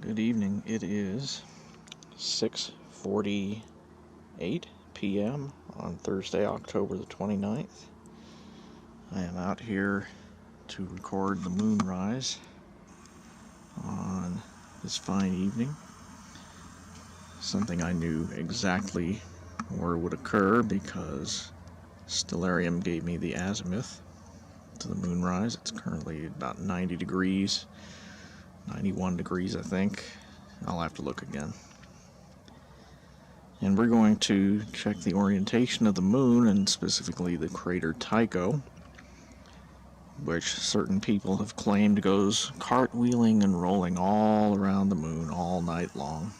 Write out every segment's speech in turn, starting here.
Good evening. It is 6:48 p.m. on Thursday, October the 29th. I am out here to record the moonrise on this fine evening. Something I knew exactly where it would occur because Stellarium gave me the azimuth to the moonrise. It's currently about 90 degrees, 91 degrees I think. I'll have to look again. And we're going to check the orientation of the moon, and specifically the crater Tycho, which certain people have claimed goes cartwheeling and rolling all around the moon all night long.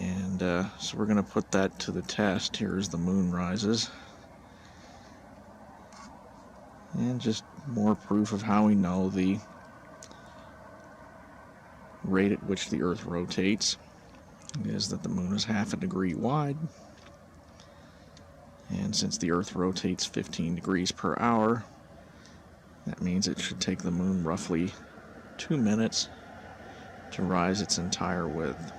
And so we're going to put that to the test here as the moon rises. And just more proof of how we know the rate at which the Earth rotates is that the moon is half a degree wide. And since the Earth rotates 15 degrees per hour, that means it should take the moon roughly 2 minutes to rise its entire width.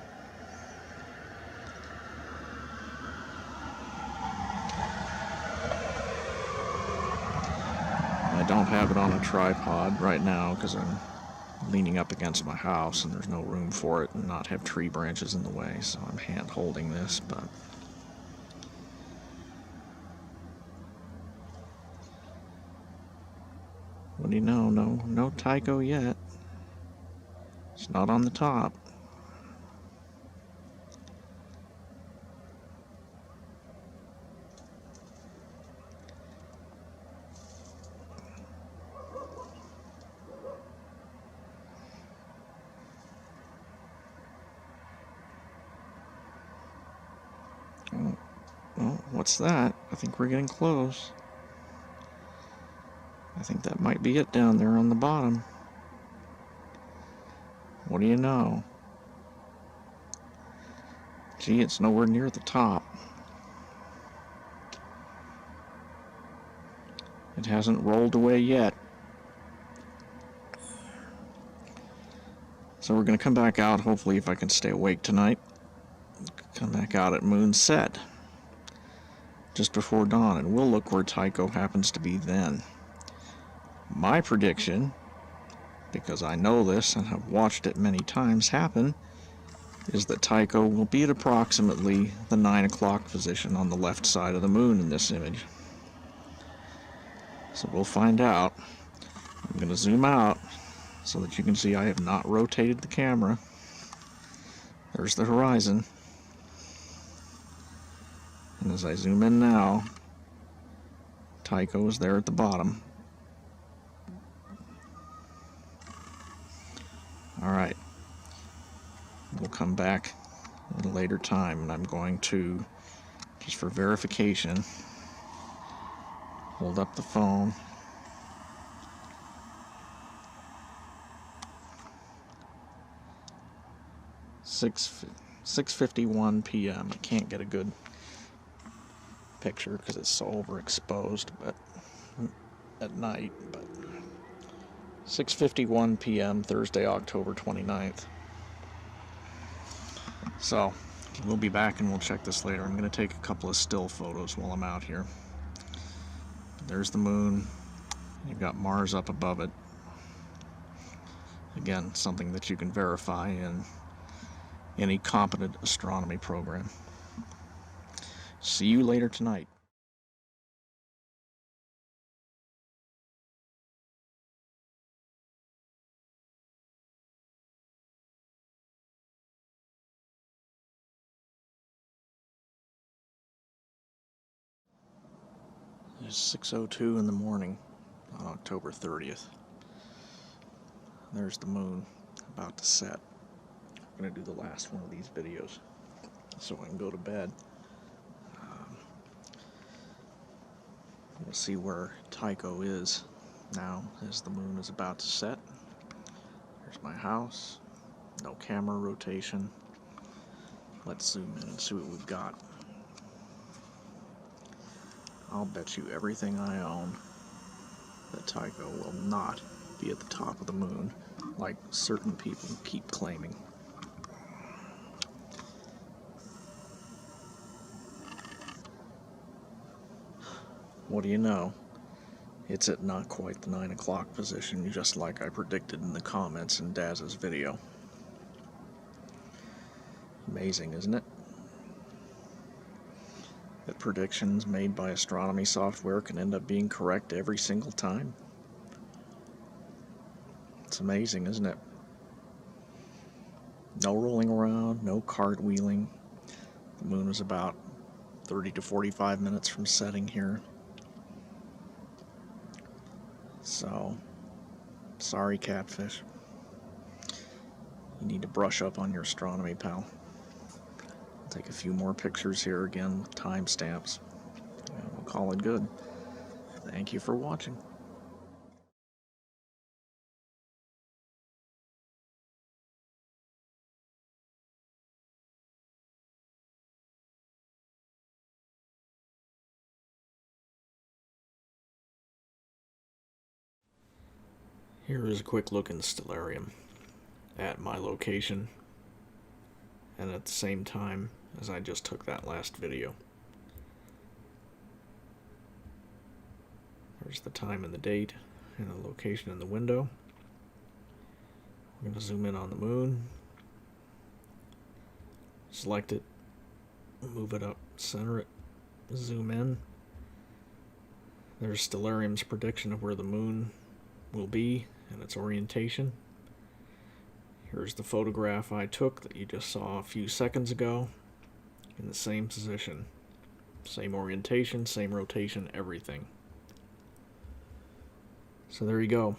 I don't have it on a tripod right now because I'm leaning up against my house and there's no room for it and not have tree branches in the way, so I'm hand holding this, but what do you know? No Tycho yet. It's not on the top. Oh, what's that? I think we're getting close. I think that might be it down there on the bottom. What do you know? Gee, it's nowhere near the top. It hasn't rolled away yet. So we're going to come back out, hopefully if I can stay awake tonight. Come back out at moon set, just before dawn, and we'll look where Tycho happens to be then. My prediction, because I know this and have watched it many times happen, is that Tycho will be at approximately the 9 o'clock position on the left side of the moon in this image. So we'll find out. I'm going to zoom out so that you can see I have not rotated the camera. There's the horizon. And as I zoom in now, Tycho is there at the bottom. Alright, we'll come back at a later time, and I'm going to, just for verification, hold up the phone. Six 6:51 p.m. I can't get a good picture because it's so overexposed, but at night. But 6:51 p.m. Thursday, October 29th. So we'll be back and we'll check this later. I'm going to take a couple of still photos while I'm out here. There's the moon. You've got Mars up above it. Again, something that you can verify in any competent astronomy program. See you later tonight. It's 6:02 in the morning on October 30th. There's the moon about to set. I'm going to do the last one of these videos so I can go to bed. We'll see where Tycho is now as the moon is about to set. There's my house. No camera rotation. Let's zoom in and see what we've got. I'll bet you everything I own that Tycho will not be at the top of the moon, like certain people keep claiming. What do you know? It's at not quite the 9 o'clock position, just like I predicted in the comments in Daz's video. Amazing, isn't it? That predictions made by astronomy software can end up being correct every single time. It's amazing, isn't it? No rolling around, no cartwheeling. The moon is about 30 to 45 minutes from setting here. So, sorry, catfish. You need to brush up on your astronomy, pal. I'll take a few more pictures here again with timestamps. And we'll call it good. Thank you for watching. Here is a quick look in the Stellarium at my location and at the same time as I just took that last video. There's the time and the date and the location in the window. I'm going to zoom in on the moon, select it, move it up, center it, zoom in. There's Stellarium's prediction of where the moon will be and its orientation. Here's the photograph I took that you just saw a few seconds ago, in the same position. Same orientation, same rotation, everything. So there you go.